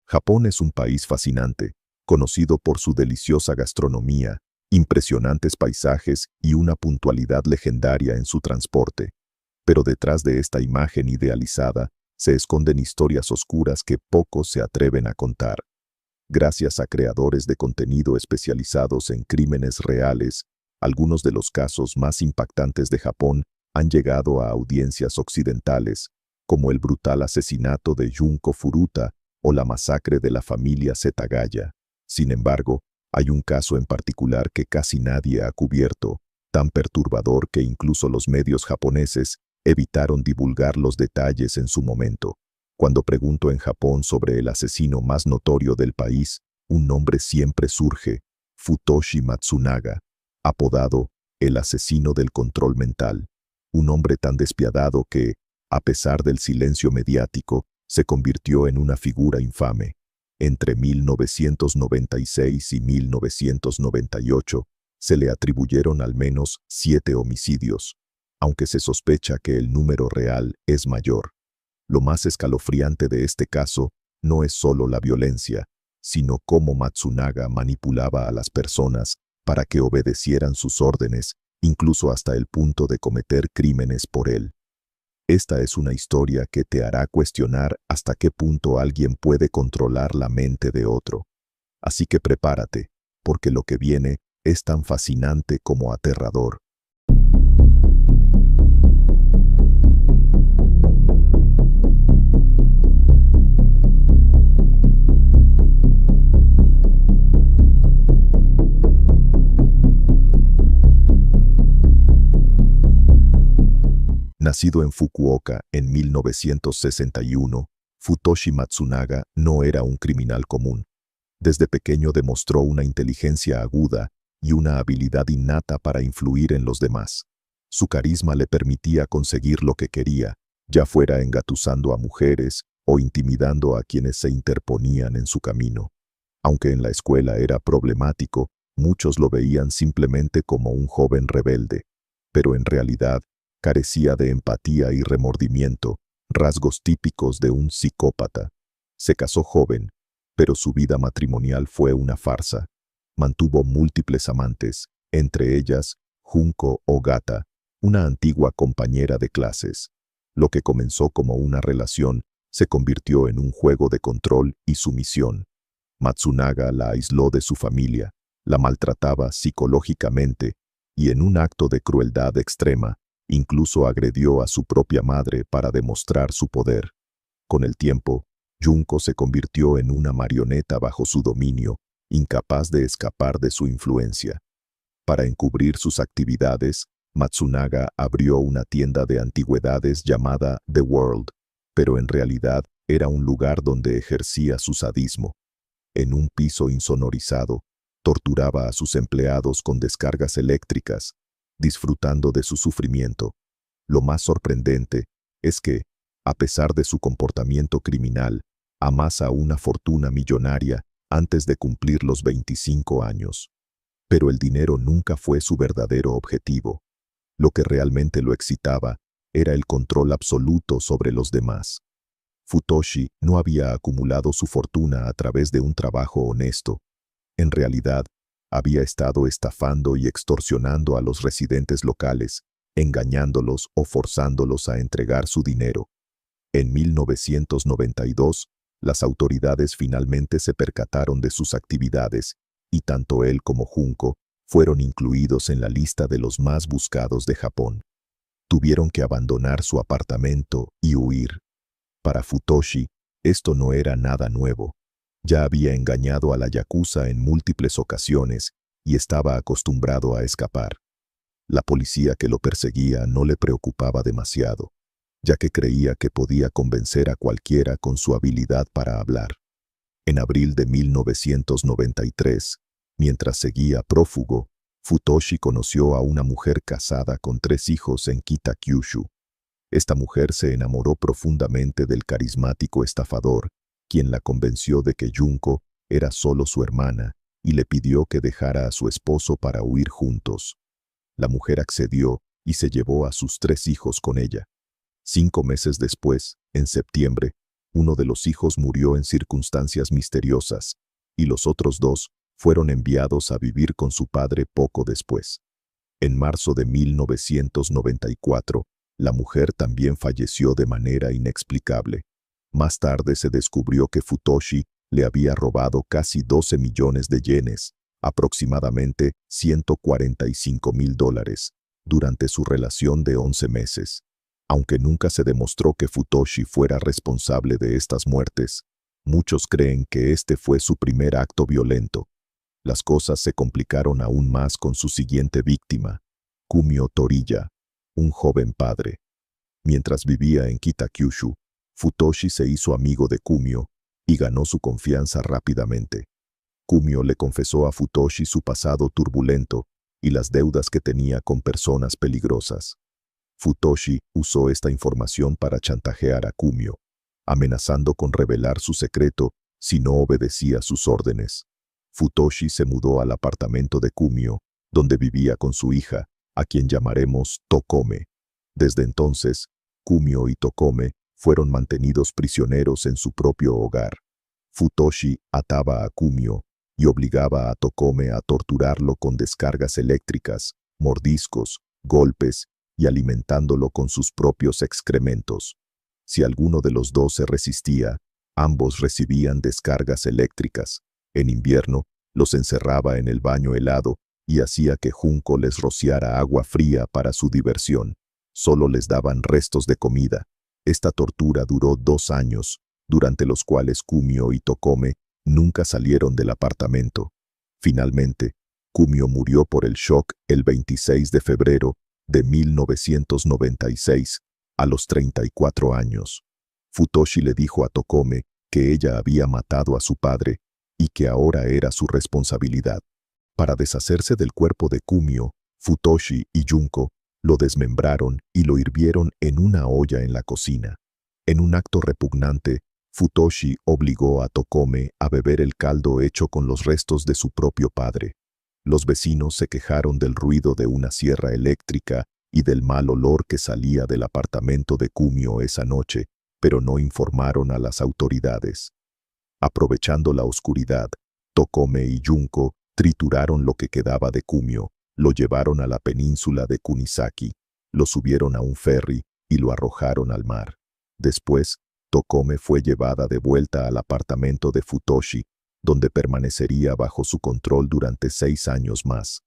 Japón es un país fascinante, conocido por su deliciosa gastronomía, impresionantes paisajes y una puntualidad legendaria en su transporte. Pero detrás de esta imagen idealizada se esconden historias oscuras que pocos se atreven a contar. Gracias a creadores de contenido especializados en crímenes reales, algunos de los casos más impactantes de Japón han llegado a audiencias occidentales, como el brutal asesinato de Junko Furuta o la masacre de la familia Setagaya. Sin embargo, hay un caso en particular que casi nadie ha cubierto, tan perturbador que incluso los medios japoneses evitaron divulgar los detalles en su momento. Cuando pregunto en Japón sobre el asesino más notorio del país, un nombre siempre surge: Futoshi Matsunaga, apodado el asesino del control mental. Un hombre tan despiadado que, a pesar del silencio mediático, se convirtió en una figura infame. Entre 1996 y 1998, se le atribuyeron al menos 7 homicidios, aunque se sospecha que el número real es mayor. Lo más escalofriante de este caso no es solo la violencia, sino cómo Matsunaga manipulaba a las personas para que obedecieran sus órdenes, incluso hasta el punto de cometer crímenes por él. Esta es una historia que te hará cuestionar hasta qué punto alguien puede controlar la mente de otro. Así que prepárate, porque lo que viene es tan fascinante como aterrador. Nacido en Fukuoka en 1961, Futoshi Matsunaga no era un criminal común. Desde pequeño demostró una inteligencia aguda y una habilidad innata para influir en los demás. Su carisma le permitía conseguir lo que quería, ya fuera engatusando a mujeres o intimidando a quienes se interponían en su camino. Aunque en la escuela era problemático, muchos lo veían simplemente como un joven rebelde, pero en realidad carecía de empatía y remordimiento, rasgos típicos de un psicópata. Se casó joven, pero su vida matrimonial fue una farsa. Mantuvo múltiples amantes, entre ellas Junko Ogata, una antigua compañera de clases. Lo que comenzó como una relación se convirtió en un juego de control y sumisión. Matsunaga la aisló de su familia, la maltrataba psicológicamente y, en un acto de crueldad extrema, incluso agredió a su propia madre para demostrar su poder. Con el tiempo, Junko se convirtió en una marioneta bajo su dominio, incapaz de escapar de su influencia. Para encubrir sus actividades, Matsunaga abrió una tienda de antigüedades llamada The World, pero en realidad era un lugar donde ejercía su sadismo. En un piso insonorizado, torturaba a sus empleados con descargas eléctricas, disfrutando de su sufrimiento. Lo más sorprendente es que, a pesar de su comportamiento criminal, amasa una fortuna millonaria antes de cumplir los 25 años. Pero el dinero nunca fue su verdadero objetivo. Lo que realmente lo excitaba era el control absoluto sobre los demás. Futoshi no había acumulado su fortuna a través de un trabajo honesto. En realidad, había estado estafando y extorsionando a los residentes locales, engañándolos o forzándolos a entregar su dinero. En 1992, las autoridades finalmente se percataron de sus actividades, y tanto él como Junko fueron incluidos en la lista de los más buscados de Japón. Tuvieron que abandonar su apartamento y huir. Para Futoshi, esto no era nada nuevo. Ya había engañado a la yakuza en múltiples ocasiones y estaba acostumbrado a escapar. La policía que lo perseguía no le preocupaba demasiado, ya que creía que podía convencer a cualquiera con su habilidad para hablar. En abril de 1993, mientras seguía prófugo, Futoshi conoció a una mujer casada con 3 hijos en Kita-Kyushu. Esta mujer se enamoró profundamente del carismático estafador, quien la convenció de que Junko era solo su hermana y le pidió que dejara a su esposo para huir juntos. La mujer accedió y se llevó a sus 3 hijos con ella. 5 meses después, en septiembre, Uno de los hijos murió en circunstancias misteriosas, y los otros dos fueron enviados a vivir con su padre poco después. En marzo de 1994, la mujer también falleció de manera inexplicable. Más tarde se descubrió que Futoshi le había robado casi 12 millones de yenes, aproximadamente $145,000, durante su relación de 11 meses. Aunque nunca se demostró que Futoshi fuera responsable de estas muertes, muchos creen que este fue su primer acto violento. Las cosas se complicaron aún más con su siguiente víctima, Kumio Toriya, un joven padre. Mientras vivía en Kitakyushu, Futoshi se hizo amigo de Kumio y ganó su confianza rápidamente. Kumio le confesó a Futoshi su pasado turbulento y las deudas que tenía con personas peligrosas. Futoshi usó esta información para chantajear a Kumio, amenazando con revelar su secreto si no obedecía sus órdenes. Futoshi se mudó al apartamento de Kumio, donde vivía con su hija, a quien llamaremos Tokome. Desde entonces, Kumio y Tokome fueron mantenidos prisioneros en su propio hogar. Futoshi ataba a Kumio y obligaba a Tokome a torturarlo con descargas eléctricas, mordiscos, golpes y alimentándolo con sus propios excrementos. Si alguno de los dos se resistía, ambos recibían descargas eléctricas. En invierno, los encerraba en el baño helado y hacía que Junko les rociara agua fría para su diversión. Solo les daban restos de comida. Esta tortura duró 2 años, durante los cuales Kumio y Tokome nunca salieron del apartamento. Finalmente, Kumio murió por el shock el 26 de febrero de 1996, a los 34 años. Futoshi le dijo a Tokome que ella había matado a su padre y que ahora era su responsabilidad. Para deshacerse del cuerpo de Kumio, Futoshi y Junko lo desmembraron y lo hirvieron en una olla en la cocina. En un acto repugnante, Futoshi obligó a Tokome a beber el caldo hecho con los restos de su propio padre. Los vecinos se quejaron del ruido de una sierra eléctrica y del mal olor que salía del apartamento de Kumio esa noche, pero no informaron a las autoridades. Aprovechando la oscuridad, Tokome y Junko trituraron lo que quedaba de Kumio, lo llevaron a la península de Kunisaki, lo subieron a un ferry y lo arrojaron al mar. Después, Tokome fue llevada de vuelta al apartamento de Futoshi, donde permanecería bajo su control durante 6 años más.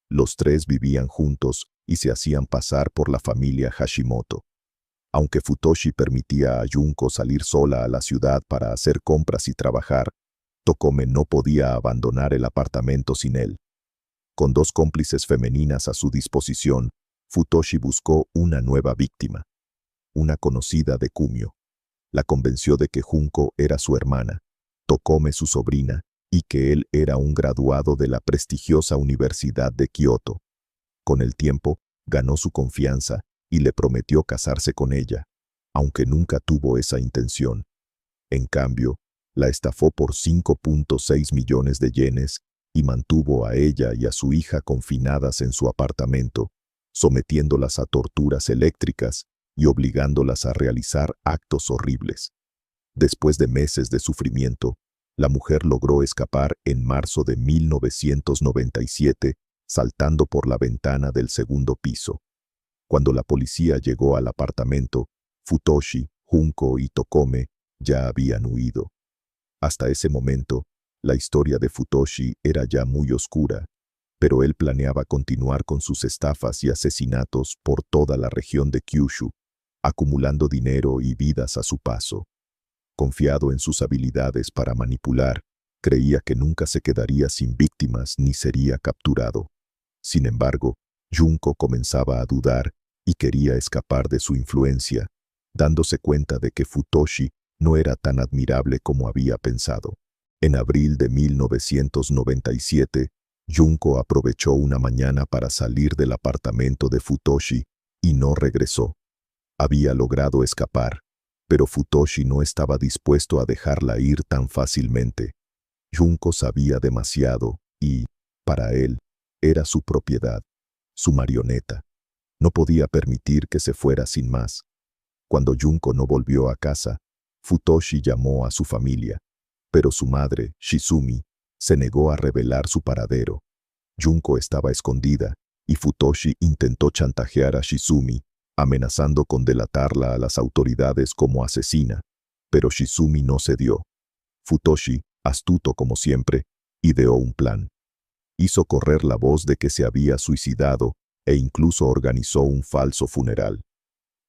Los tres vivían juntos y se hacían pasar por la familia Hashimoto. Aunque Futoshi permitía a Junko salir sola a la ciudad para hacer compras y trabajar, Tokome no podía abandonar el apartamento sin él. Con 2 cómplices femeninas a su disposición, Futoshi buscó una nueva víctima, una conocida de Kumio. La convenció de que Junko era su hermana, Tokome su sobrina, y que él era un graduado de la prestigiosa Universidad de Kioto. Con el tiempo, ganó su confianza y le prometió casarse con ella, aunque nunca tuvo esa intención. En cambio, la estafó por 5.6 millones de yenes y mantuvo a ella y a su hija confinadas en su apartamento, sometiéndolas a torturas eléctricas y obligándolas a realizar actos horribles. Después de meses de sufrimiento, la mujer logró escapar en marzo de 1997, saltando por la ventana del segundo piso. Cuando la policía llegó al apartamento, Futoshi, Junko y Tokome ya habían huido. Hasta ese momento, la historia de Futoshi era ya muy oscura, pero él planeaba continuar con sus estafas y asesinatos por toda la región de Kyushu, acumulando dinero y vidas a su paso. Confiado en sus habilidades para manipular, creía que nunca se quedaría sin víctimas ni sería capturado. Sin embargo, Junko comenzaba a dudar y quería escapar de su influencia, dándose cuenta de que Futoshi no era tan admirable como había pensado. En abril de 1997, Junko aprovechó una mañana para salir del apartamento de Futoshi y no regresó. Había logrado escapar, pero Futoshi no estaba dispuesto a dejarla ir tan fácilmente. Junko sabía demasiado y, para él, era su propiedad, su marioneta. No podía permitir que se fuera sin más. Cuando Junko no volvió a casa, Futoshi llamó a su familia, pero su madre, Shizumi, se negó a revelar su paradero. Junko estaba escondida, y Futoshi intentó chantajear a Shizumi, amenazando con delatarla a las autoridades como asesina, pero Shizumi no cedió. Futoshi, astuto como siempre, ideó un plan. Hizo correr la voz de que se había suicidado e incluso organizó un falso funeral.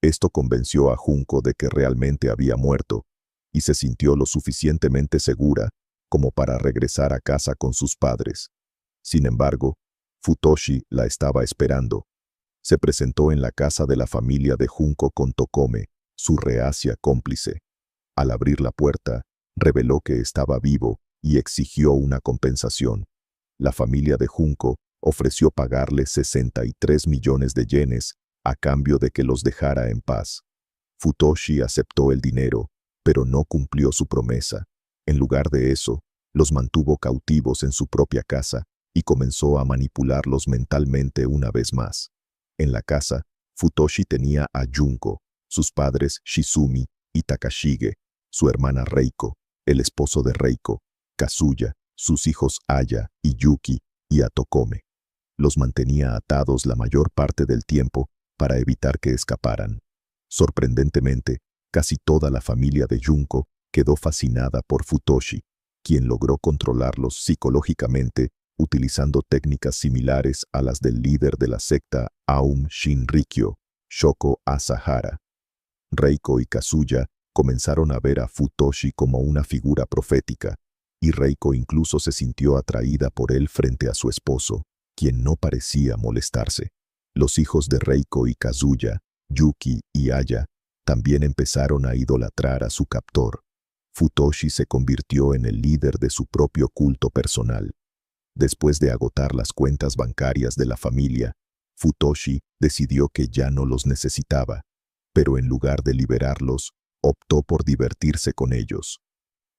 Esto convenció a Junko de que realmente había muerto, y se sintió lo suficientemente segura como para regresar a casa con sus padres. Sin embargo, Futoshi la estaba esperando. Se presentó en la casa de la familia de Junko con Tokome, su reacia cómplice. Al abrir la puerta, reveló que estaba vivo y exigió una compensación. La familia de Junko ofreció pagarle 63 millones de yenes a cambio de que los dejara en paz. Futoshi aceptó el dinero, pero no cumplió su promesa. En lugar de eso, los mantuvo cautivos en su propia casa y comenzó a manipularlos mentalmente una vez más. En la casa, Futoshi tenía a Junko, sus padres Shizumi y Takashige, su hermana Reiko, el esposo de Reiko, Kazuya, sus hijos Aya y Yuki, y a Tokome. Los mantenía atados la mayor parte del tiempo para evitar que escaparan. Sorprendentemente, casi toda la familia de Junko quedó fascinada por Futoshi, quien logró controlarlos psicológicamente utilizando técnicas similares a las del líder de la secta Aum Shinrikyo, Shoko Asahara. Reiko y Kazuya comenzaron a ver a Futoshi como una figura profética, y Reiko incluso se sintió atraída por él frente a su esposo, quien no parecía molestarse. Los hijos de Reiko y Kazuya, Yuki y Aya, también empezaron a idolatrar a su captor. Futoshi se convirtió en el líder de su propio culto personal. Después de agotar las cuentas bancarias de la familia, Futoshi decidió que ya no los necesitaba, pero en lugar de liberarlos, optó por divertirse con ellos.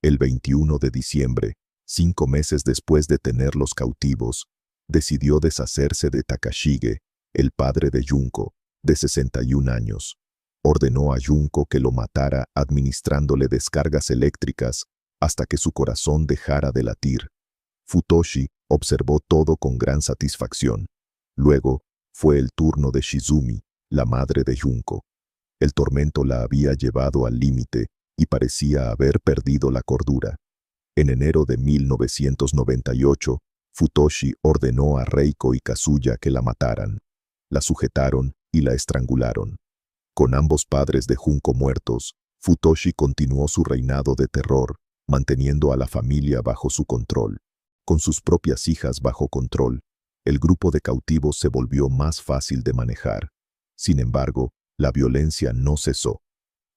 El 21 de diciembre, 5 meses después de tenerlos cautivos, decidió deshacerse de Takashige, el padre de Junko, de 61 años. Ordenó a Junko que lo matara administrándole descargas eléctricas hasta que su corazón dejara de latir. Futoshi observó todo con gran satisfacción. Luego, fue el turno de Shizumi, la madre de Junko. El tormento la había llevado al límite y parecía haber perdido la cordura. En enero de 1998, Futoshi ordenó a Reiko y Kazuya que la mataran. La sujetaron y la estrangularon. Con ambos padres de Junko muertos, Futoshi continuó su reinado de terror, manteniendo a la familia bajo su control. Con sus propias hijas bajo control, el grupo de cautivos se volvió más fácil de manejar. Sin embargo, la violencia no cesó.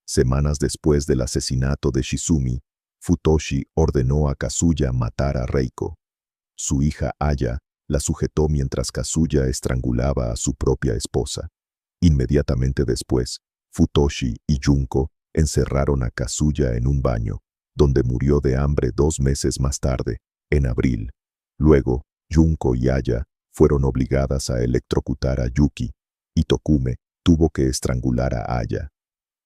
Semanas después del asesinato de Shizumi, Futoshi ordenó a Kazuya matar a Reiko. Su hija Aya la sujetó mientras Kazuya estrangulaba a su propia esposa. Inmediatamente después, Futoshi y Junko encerraron a Kazuya en un baño, donde murió de hambre 2 meses más tarde, en abril. Luego, Junko y Aya fueron obligadas a electrocutar a Yuki, y Tokume tuvo que estrangular a Aya.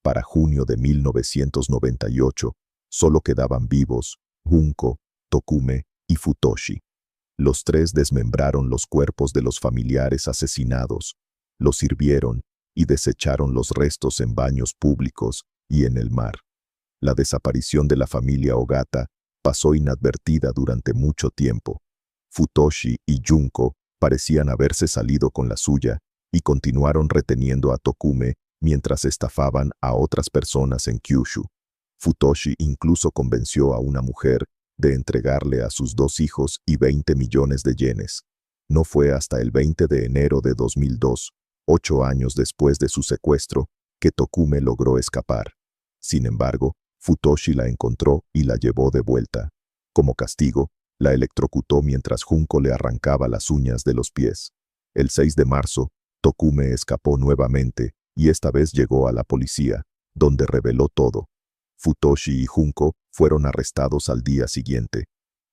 Para junio de 1998, solo quedaban vivos Junko, Tokume y Futoshi. Los tres desmembraron los cuerpos de los familiares asesinados, los hirvieron y desecharon los restos en baños públicos y en el mar. La desaparición de la familia Ogata pasó inadvertida durante mucho tiempo. Futoshi y Junko parecían haberse salido con la suya y continuaron reteniendo a Tokume mientras estafaban a otras personas en Kyushu. Futoshi incluso convenció a una mujer de entregarle a sus 2 hijos y 20 millones de yenes. No fue hasta el 20 de enero de 2002, 8 años después de su secuestro, que Tokume logró escapar. Sin embargo, Futoshi la encontró y la llevó de vuelta. Como castigo, la electrocutó mientras Junko le arrancaba las uñas de los pies. El 6 de marzo, Tokume escapó nuevamente y esta vez llegó a la policía, donde reveló todo. Futoshi y Junko fueron arrestados al día siguiente.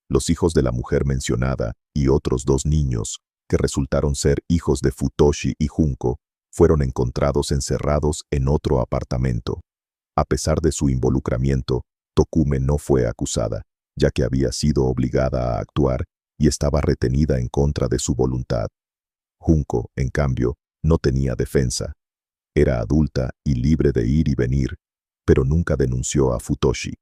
Los hijos de la mujer mencionada y otros 2 niños, que resultaron ser hijos de Futoshi y Junko, fueron encontrados encerrados en otro apartamento. A pesar de su involucramiento, Tokume no fue acusada, ya que había sido obligada a actuar y estaba retenida en contra de su voluntad. Junko, en cambio, no tenía defensa. Era adulta y libre de ir y venir, pero nunca denunció a Futoshi.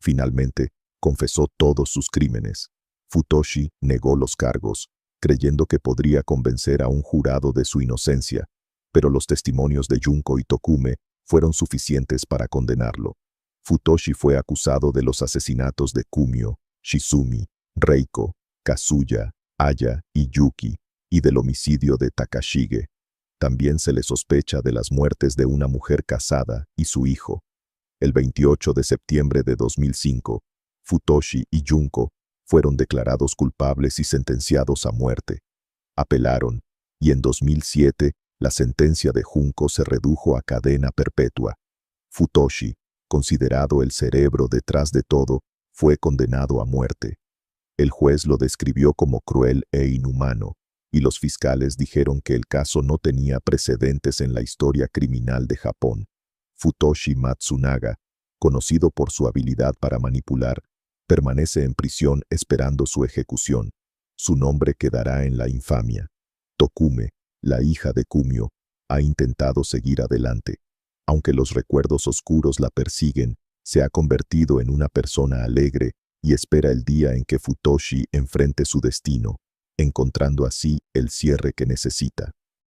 Finalmente, confesó todos sus crímenes. Futoshi negó los cargos, creyendo que podría convencer a un jurado de su inocencia, pero los testimonios de Junko y Tokume fueron suficientes para condenarlo. Futoshi fue acusado de los asesinatos de Kumio, Shizumi, Reiko, Kazuya, Aya y Yuki, y del homicidio de Takashige. También se le sospecha de las muertes de una mujer casada y su hijo. El 28 de septiembre de 2005, Futoshi y Junko fueron declarados culpables y sentenciados a muerte. Apelaron, y en 2007 la sentencia de Junko se redujo a cadena perpetua. Futoshi, considerado el cerebro detrás de todo, fue condenado a muerte. El juez lo describió como cruel e inhumano, y los fiscales dijeron que el caso no tenía precedentes en la historia criminal de Japón. Futoshi Matsunaga, conocido por su habilidad para manipular, permanece en prisión esperando su ejecución. Su nombre quedará en la infamia. Tokume, la hija de Kumio, ha intentado seguir adelante. Aunque los recuerdos oscuros la persiguen, se ha convertido en una persona alegre y espera el día en que Futoshi enfrente su destino, encontrando así el cierre que necesita.